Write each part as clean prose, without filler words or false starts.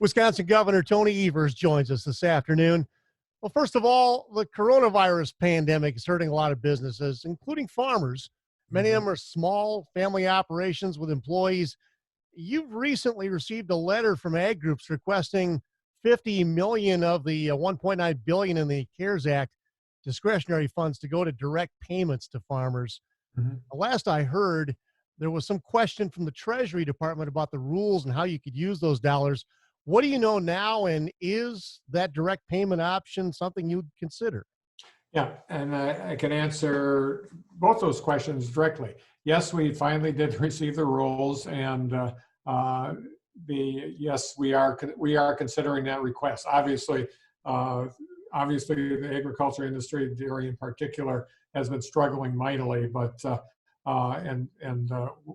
Wisconsin Governor Tony Evers joins us this afternoon. Well, first of all, the coronavirus pandemic is hurting a lot of businesses, including farmers. Many of Mhm. them are small family operations with employees. You've recently received a letter from ag groups requesting 50 million of the 1.9 billion in the CARES Act discretionary funds to go to direct payments to farmers. Mhm. Last I heard, there was some question from the Treasury Department about the rules and how you could use those dollars. What do you know now, and is that direct payment option something you'd consider? Yeah, and I can answer both those questions directly. Yes, we finally did receive the rules, and uh, yes, we are considering that request. Uh, Obviously, the agriculture industry, dairy in particular, has been struggling mightily, but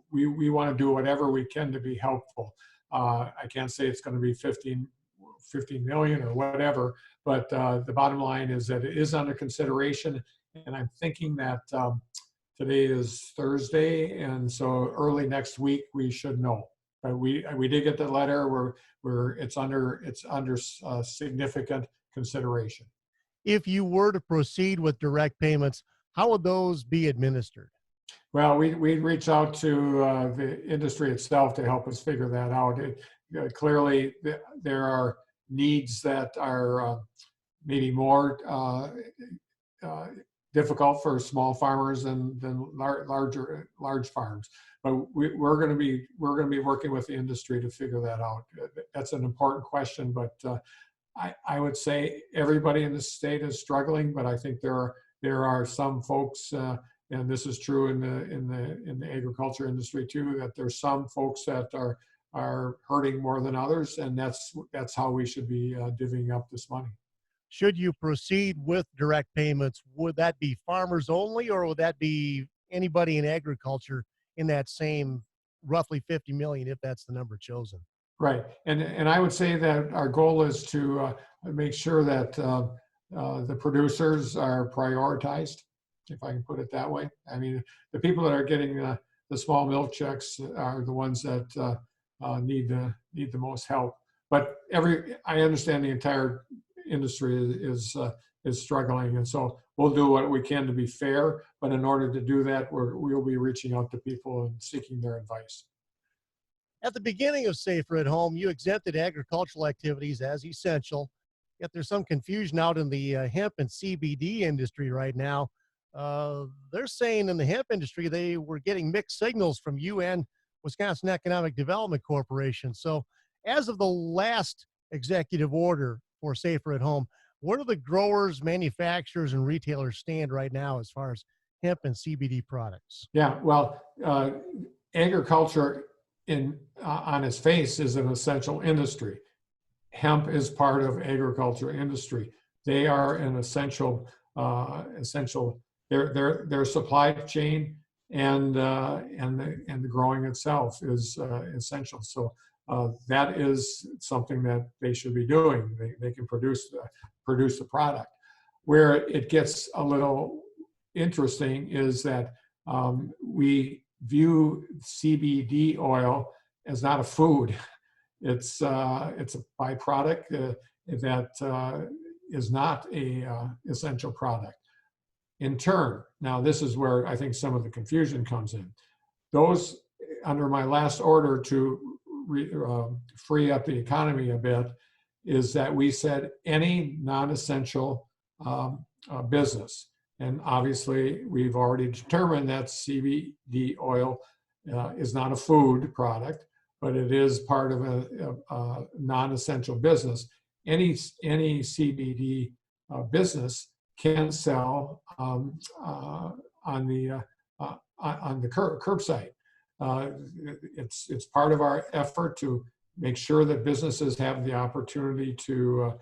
we want to do whatever we can to be helpful. I can't say it's going to be 15 million or whatever, but the bottom line is that it is under consideration, and I'm thinking that today is Thursday, and so early next week we should know. But we did get the letter where it's under significant consideration. If you were to proceed with direct payments, how would those be administered? Well, we reach out to the industry itself to help us figure that out. Clearly, there are needs that are maybe more uh, difficult for small farmers than large farms. But we're going to be working with the industry to figure that out. That's an important question, but I would say everybody in the state is struggling, but I think there are some folks, and this is true in the agriculture industry too, that there's some folks that are hurting more than others, and that's how we should be divvying up this money. Should you proceed with direct payments, would that be farmers only, or would that be anybody in agriculture in that same roughly 50 million, if that's the number chosen? Right, and I would say that our goal is to make sure that the producers are prioritized, if I can put it that way. I mean, the people that are getting the small milk checks are the ones that need the most help. But I understand the entire industry is struggling, and so we'll do what we can to be fair. But in order to do that, we'll be reaching out to people and seeking their advice. At the beginning of Safer at Home, you exempted agricultural activities as essential, yet there's some confusion out in the hemp and CBD industry right now. They're saying in the hemp industry they were getting mixed signals from you and Wisconsin Economic Development Corporation. So, as of the last executive order for Safer at Home, where do the growers, manufacturers, and retailers stand right now as far as hemp and CBD products? Yeah, well, agriculture on its face is an essential industry. Hemp is part of agriculture industry. They are an essential. Their supply chain and the growing itself is essential. So that is something that they should be doing. They can produce the product. Where it gets a little interesting is that we view CBD oil as not a food. It's a byproduct that is not a essential product. In turn, now this is where I think some of the confusion comes in. Those under my last order to free up the economy a bit is that we said any non-essential business. And obviously, we've already determined that CBD oil is not a food product, but it is part of a non-essential business. Any CBD business can sell on the curbside. It's part of our effort to make sure that businesses have the opportunity to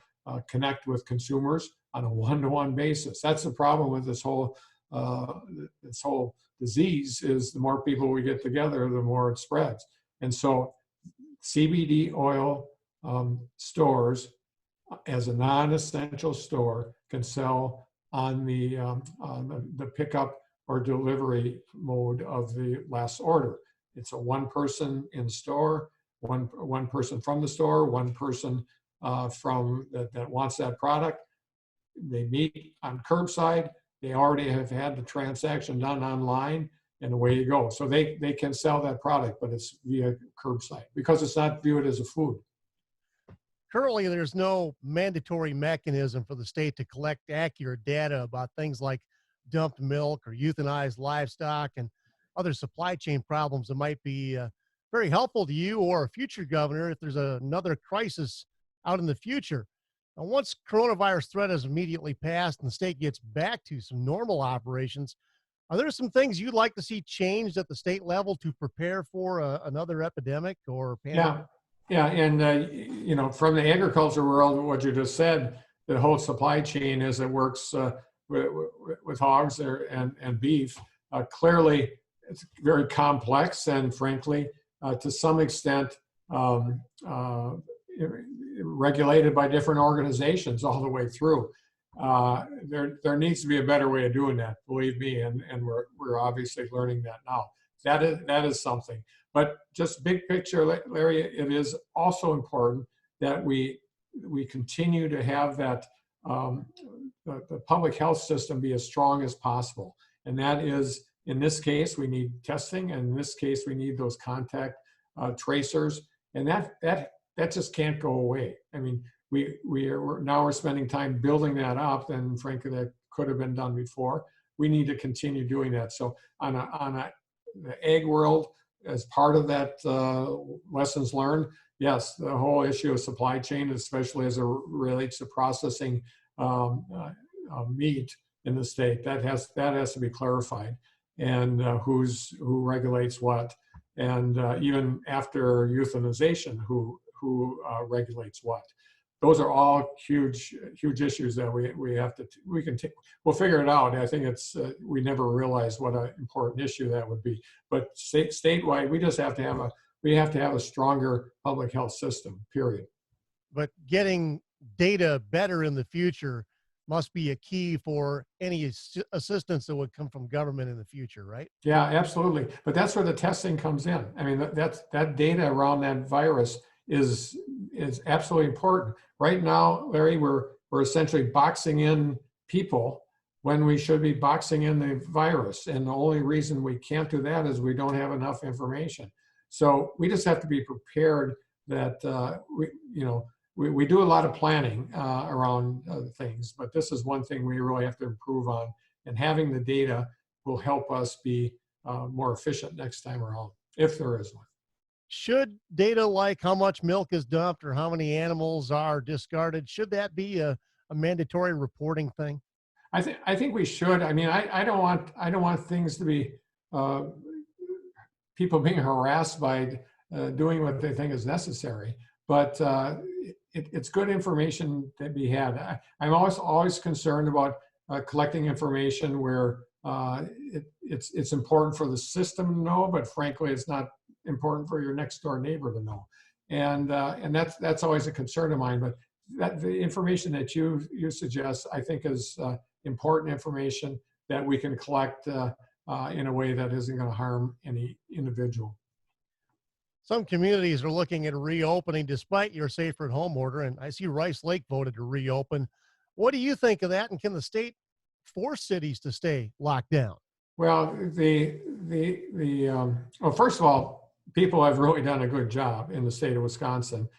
connect with consumers on a one-to-one basis. That's the problem with this whole disease is the more people we get together, the more it spreads. And so CBD oil stores as a non-essential store can sell on the pickup or delivery mode of the last order. It's a one person in store, one person from the store, one person from that wants that product. They meet on curbside. They already have had the transaction done online, and away you go. So they can sell that product, but it's via curbside because it's not viewed as a food. Currently, there's no mandatory mechanism for the state to collect accurate data about things like dumped milk or euthanized livestock and other supply chain problems that might be very helpful to you or a future governor if there's another crisis out in the future. Now, once coronavirus threat is immediately passed and the state gets back to some normal operations, are there some things you'd like to see changed at the state level to prepare for another epidemic or pandemic? Yeah, yeah, and from the agriculture world, what you just said, the whole supply chain as it works with hogs and beef, clearly it's very complex and frankly, to some extent, um, uh, regulated by different organizations all the way through. There needs to be a better way of doing that, believe me, and we're obviously learning that now. That is something. But just big picture, Larry, it is also important that we continue to have that the public health system be as strong as possible. And that is, in this case, we need testing, and in this case, we need those contact tracers, and that just can't go away. I mean, we're spending time building that up, and frankly, that could have been done before. We need to continue doing that. So the egg world, as part of that lessons learned, yes, the whole issue of supply chain, especially as it relates to processing meat in the state, that has to be clarified, and who regulates what, and even after euthanization, who regulates what. Those are all huge issues that we'll figure it out. I think we never realized what an important issue that would be. But statewide, we have to have a stronger public health system, period. But getting data better in the future must be a key for any assistance that would come from government in the future, right? Yeah, absolutely. But that's where the testing comes in. I mean, that data around that virus is absolutely important. Right now, Larry, we're essentially boxing in people when we should be boxing in the virus. And the only reason we can't do that is we don't have enough information. So we just have to be prepared that we do a lot of planning around things, but this is one thing we really have to improve on. And having the data will help us be more efficient next time around, if there is one. Should data like how much milk is dumped or how many animals are discarded, should that be a mandatory reporting thing? I think we should. I mean, I don't want things to be people being harassed by doing what they think is necessary. But it's good information to be had. I'm always concerned about collecting information where it's important for the system to know, but frankly, it's not important for your next door neighbor to know. And that's always a concern of mine. But the information that you suggest, I think, is important information that we can collect in a way that isn't going to harm any individual. Some communities are looking at reopening despite your safer at home order, and I see Rice Lake voted to reopen. What do you think of that, and can the state force cities to stay locked down? Well, well, first of all, people have really done a good job in the state of Wisconsin,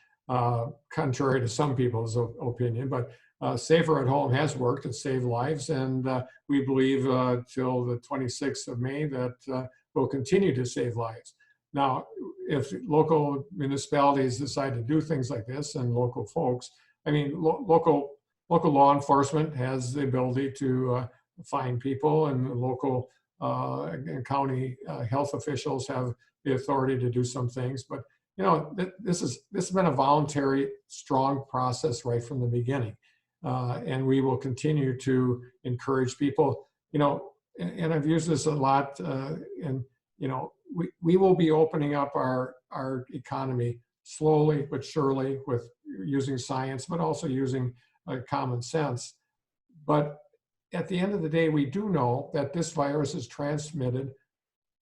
contrary to some people's opinion. But Safer at Home has worked. It saved lives, and we believe till the 26th of May that will continue to save lives. Now, if local municipalities decide to do things like this, and local folks, I mean, local law enforcement has the ability to fine people, and local and county health officials have the authority to do some things. But this has been a voluntary, strong process right from the beginning, and we will continue to encourage people. And I've used this a lot, and we will be opening up our economy slowly but surely, with using science, but also using common sense. But at the end of the day, we do know that this virus is transmitted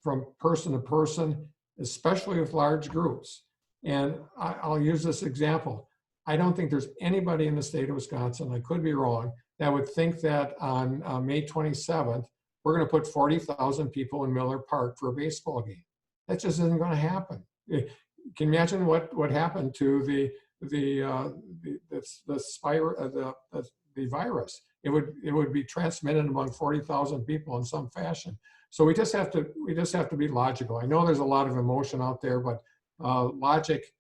from person to person, especially with large groups. And I'll use this example. I don't think there's anybody in the state of Wisconsin, I could be wrong, that would think that on May 27th, we're going to put 40,000 people in Miller Park for a baseball game. That just isn't going to happen. Can you imagine what happened to the virus? It would be transmitted among 40,000 people in some fashion. So we just have to be logical. I know there's a lot of emotion out there, but logic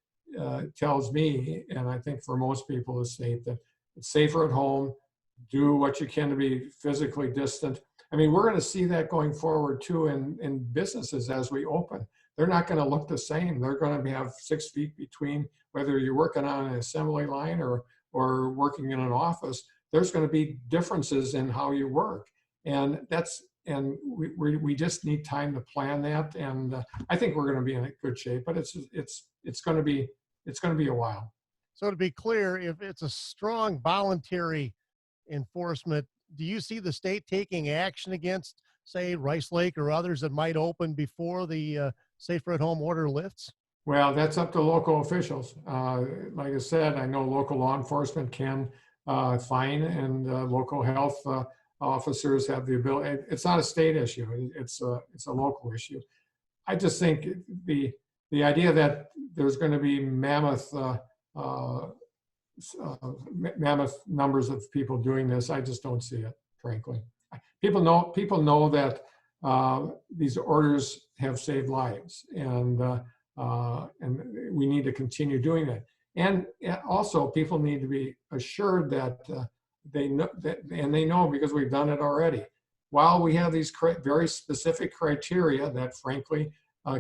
tells me, and I think for most people in the state, that it's safer at home. Do what you can to be physically distant. I mean, we're going to see that going forward too in businesses as we open. They're not going to look the same. They're going to have 6 feet between, whether you're working on an assembly line or working in an office. There's going to be differences in how you work, and we just need time to plan that. And I think we're going to be in good shape, but it's going to be a while. So to be clear, if it's a strong voluntary enforcement, do you see the state taking action against, say, Rice Lake or others that might open before the safer at home order lifts? Well, that's up to local officials. Like I said, I know local law enforcement can fine, and local health officers have the ability. It's not a state issue. It's a local issue. I just think the idea that there's going to be mammoth numbers of people doing this, I just don't see it, frankly. People know that these orders have saved lives, and we need to continue doing that. And also, people need to be assured that they know that, and they know because we've done it already. While we have these very specific criteria that, frankly,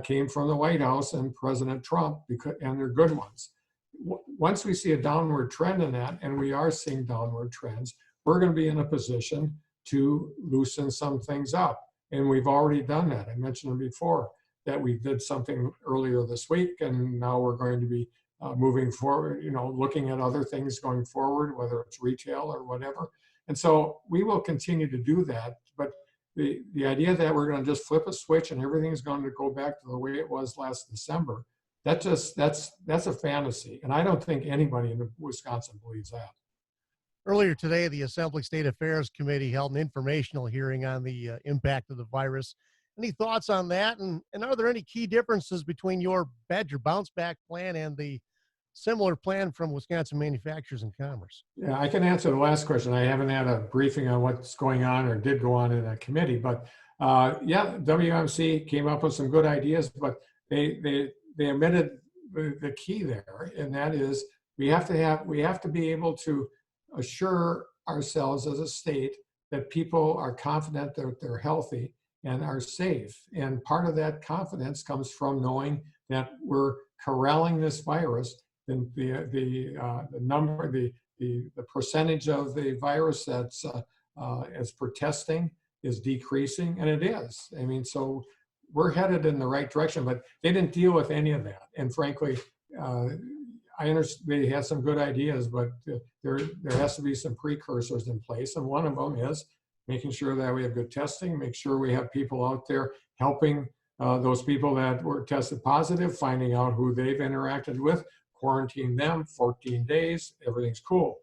came from the White House and President Trump, and they're good ones. Once we see a downward trend in that, and we are seeing downward trends, we're going to be in a position to loosen some things up. And we've already done that. I mentioned before that we did something earlier this week, and now we're going to be moving forward, looking at other things going forward, whether it's retail or whatever. And so we will continue to do that. But the idea that we're going to just flip a switch and everything's going to go back to the way it was last December, that's a fantasy. And I don't think anybody in Wisconsin believes that. Earlier today, the Assembly State Affairs Committee held an informational hearing on the impact of the virus. Any thoughts on that? And are there any key differences between your Badger bounce back plan and the similar plan from Wisconsin Manufacturers and Commerce? Yeah, I can answer the last question. I haven't had a briefing on what's going on or did go on in that committee, but yeah, WMC came up with some good ideas, but they omitted the key there, and that is we have to be able to assure ourselves as a state that people are confident that they're healthy and are safe. And part of that confidence comes from knowing that we're corralling this virus. And the percentage of the virus that's as per testing is decreasing, and it is. I mean, so we're headed in the right direction, but they didn't deal with any of that. And frankly, I understand they had some good ideas, but there has to be some precursors in place. And one of them is making sure that we have good testing, make sure we have people out there helping those people that were tested positive, finding out who they've interacted with, quarantine them 14 days, everything's cool.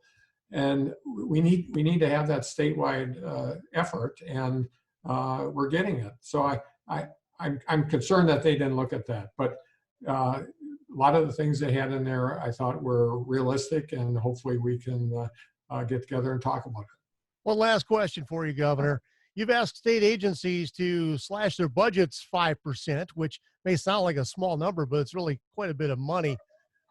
And we need to have that statewide effort, and we're getting it. So I'm concerned that they didn't look at that, but a lot of the things they had in there I thought were realistic, and hopefully we can get together and talk about it. One last question for you, Governor. You've asked state agencies to slash their budgets 5%, which may sound like a small number, but it's really quite a bit of money.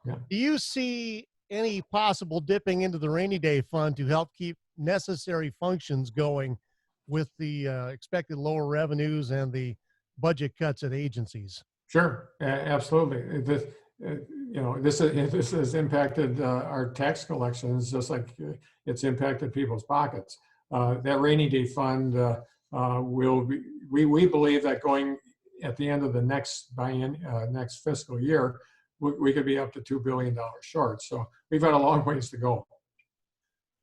Yeah. Do you see any possible dipping into the rainy day fund to help keep necessary functions going with the expected lower revenues and the budget cuts at agencies? Sure, absolutely. This has impacted our tax collections just like it's impacted people's pockets. That rainy day fund will be. We believe that going at the end of the next fiscal year, we could be up to $2 billion short. So we've got a long ways to go.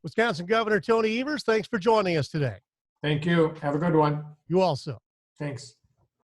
Wisconsin Governor Tony Evers, thanks for joining us today. Thank you. Have a good one. You also. Thanks.